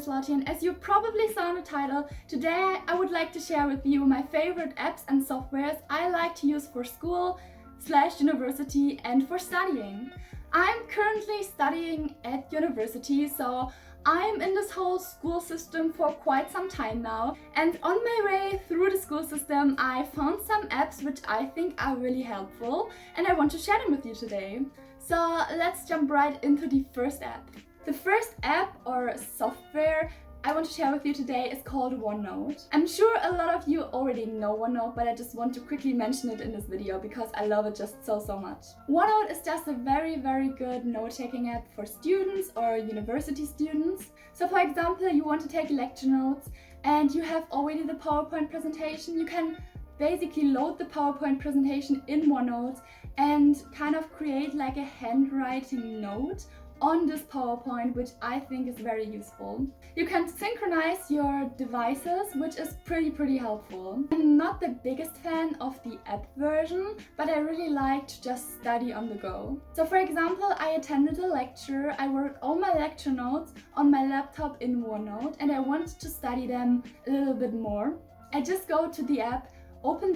is Lotti, and as you probably saw in the title, today I would like to share with you my favorite apps and softwares I like to use for school / university and for studying. I'm currently studying at university, so I'm in this whole school system for quite some time now, and on my way through the school system I found some apps which I think are really helpful and I want to share them with you today. So let's jump right into the first app. The first app or software I want to share with you today is called Onenote. I'm sure a lot of you already know Onenote, but I just want to quickly mention it in this video because I love it just so much. Onenote is just a very good note-taking app for students or university students. So for example, you want to take lecture notes and you have already the PowerPoint presentation, you can basically load the PowerPoint presentation in Onenote and kind of create like a handwriting note on this PowerPoint, which I think is very useful. You can synchronize your devices, which is pretty helpful. I'm not the biggest fan of the app version, but I really like to just study on the go. So for example, I attended a lecture, I wrote all my lecture notes on my laptop in Onenote, and I want to study them a little bit more. I just go to the app, open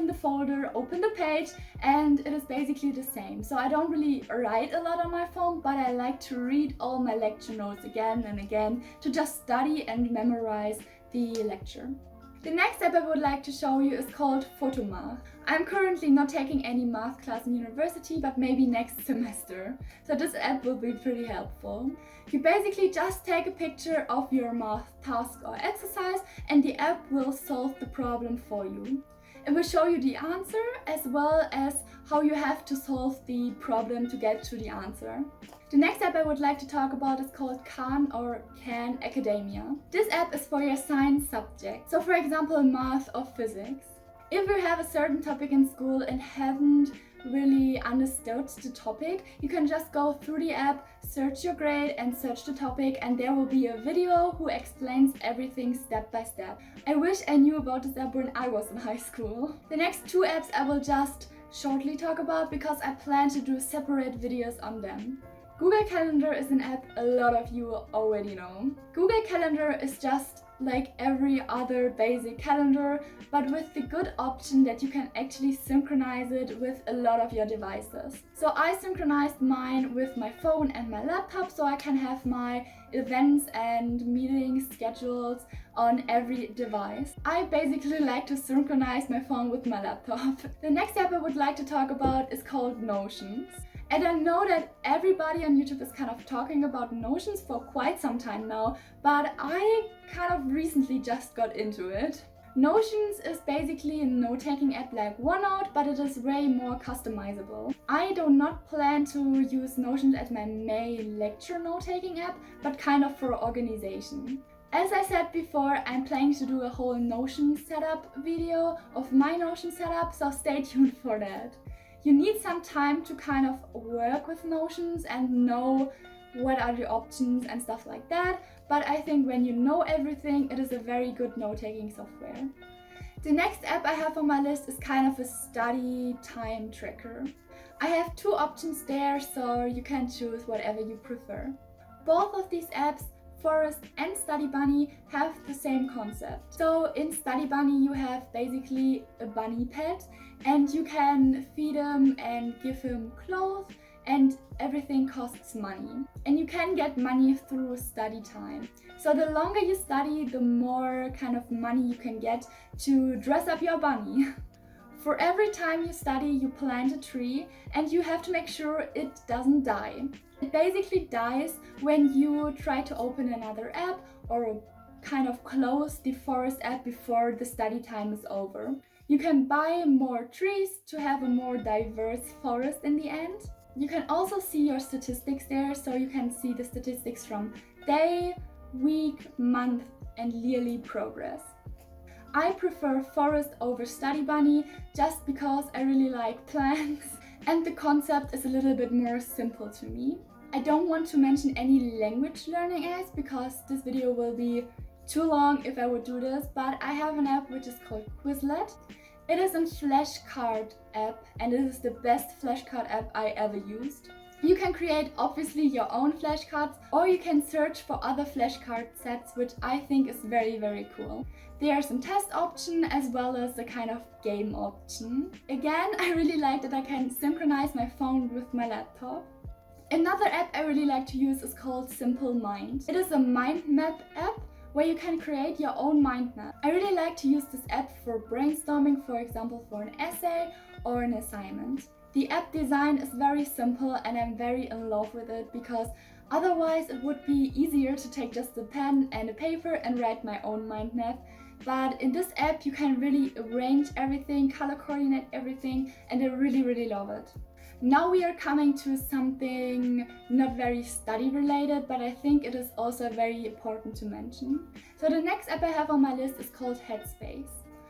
the folder, open the page, and it is basically the same. So I don't really write a lot on my phone, but I like to read all my lecture notes again and again to just study and memorize the lecture. The next app I would like to show you is called Photomath. I'm currently not taking any math class in university, but maybe next semester. So this app will be pretty helpful. You basically just take a picture of your math task or exercise and the app will solve the problem for you. It will show you the answer as well as how you have to solve the problem to get to the answer. The next app I would like to talk about is called Khan Academia. This app is for your science subject, so for example math or physics. If you have a certain topic in school and haven't really understood the topic, you can just go through the app, search your grade and search the topic, and there will be a video who explains everything step by step. I wish I knew about this app when I was in high school. The next two apps I will just shortly talk about because I plan to do separate videos on them. Google Calendar is an app a lot of you already know. Google Calendar is just like every other basic calendar, but with the good option that you can actually synchronize it with a lot of your devices. So I synchronized mine with my phone and my laptop so I can have my events and meetings schedules on every device. I basically like to synchronize my phone with my laptop. The next app I would like to talk about is called Notions. And I know that everybody on YouTube is kind of talking about Notions for quite some time now, but I kind of recently just got into it. Notions is basically a note-taking app like Onenote, but it is way more customizable. I do not plan to use Notions as my main lecture note-taking app, but kind of for organization. As I said before, I'm planning to do a whole Notion setup video of my Notion setup, so stay tuned for that. You need some time to kind of work with Notions and know what are the options and stuff like that, but I think when you know everything, it is a very good note-taking software. The next app I have on my list is kind of a study time tracker. I have two options there, so you can choose whatever you prefer. Both of these apps, Forest and Study Bunny, have the same concept. So in Study Bunny you have basically a bunny pet and you can feed him and give him clothes and everything costs money. And you can get money through study time. So the longer you study, the more kind of money you can get to dress up your bunny. For every time you study, you plant a tree and you have to make sure it doesn't die. It basically dies when you try to open another app or kind of close the Forest app before the study time is over. You can buy more trees to have a more diverse forest in the end. You can also see your statistics there, so you can see the statistics from day, week, month, and yearly progress. I prefer Forest over Study Bunny just because I really like plants and the concept is a little bit more simple to me. I don't want to mention any language learning apps because this video will be too long if I would do this, but I have an app which is called Quizlet. It is a flashcard app and it is the best flashcard app I ever used. You can create obviously your own flashcards, or you can search for other flashcard sets, which I think is very, very cool. There are some test option as well as a kind of game option. Again, I really like that I can synchronize my phone with my laptop. Another app I really like to use is called Simplemind. It is a mind map app where you can create your own mind map. I really like to use this app for brainstorming, for example, for an essay or an assignment. The app design is very simple and I'm very in love with it because otherwise it would be easier to take just a pen and a paper and write my own mind map. But in this app you can really arrange everything, color coordinate everything, and I really, really love it. Now we are coming to something not very study related, but I think it is also very important to mention. So the next app I have on my list is called Headspace.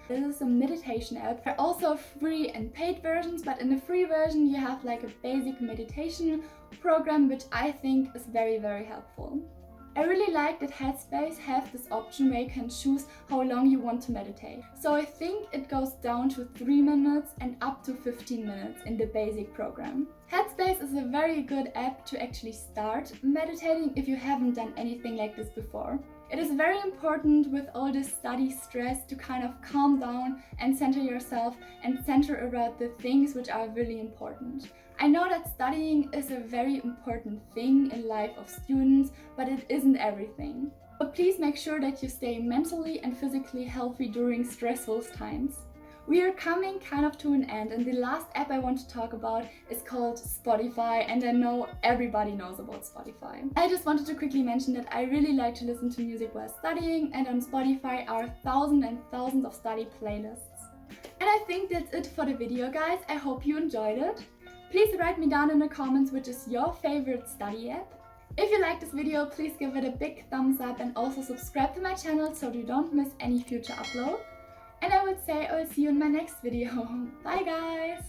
This is a meditation app. There are also free and paid versions, but in the free version you have like a basic meditation program, which I think is very, very helpful. I really like that Headspace have this option where you can choose how long you want to meditate. So I think it goes down to 3 minutes and up to 15 minutes in the basic program. Headspace is a very good app to actually start meditating if you haven't done anything like this before. It is very important with all this study stress to kind of calm down and center yourself and center around the things which are really important. I know that studying is a very important thing in life of students, but it isn't everything. But please make sure that you stay mentally and physically healthy during stressful times. We are coming kind of to an end, and the last app I want to talk about is called Spotify, and I know everybody knows about Spotify. I just wanted to quickly mention that I really like to listen to music while studying, and on Spotify are thousands and thousands of study playlists. And I think that's it for the video, guys. I hope you enjoyed it. Please write me down in the comments which is your favorite study app. If you like this video, please give it a big thumbs up and also subscribe to my channel so you don't miss any future upload. And I would say I will see you in my next video. Bye guys!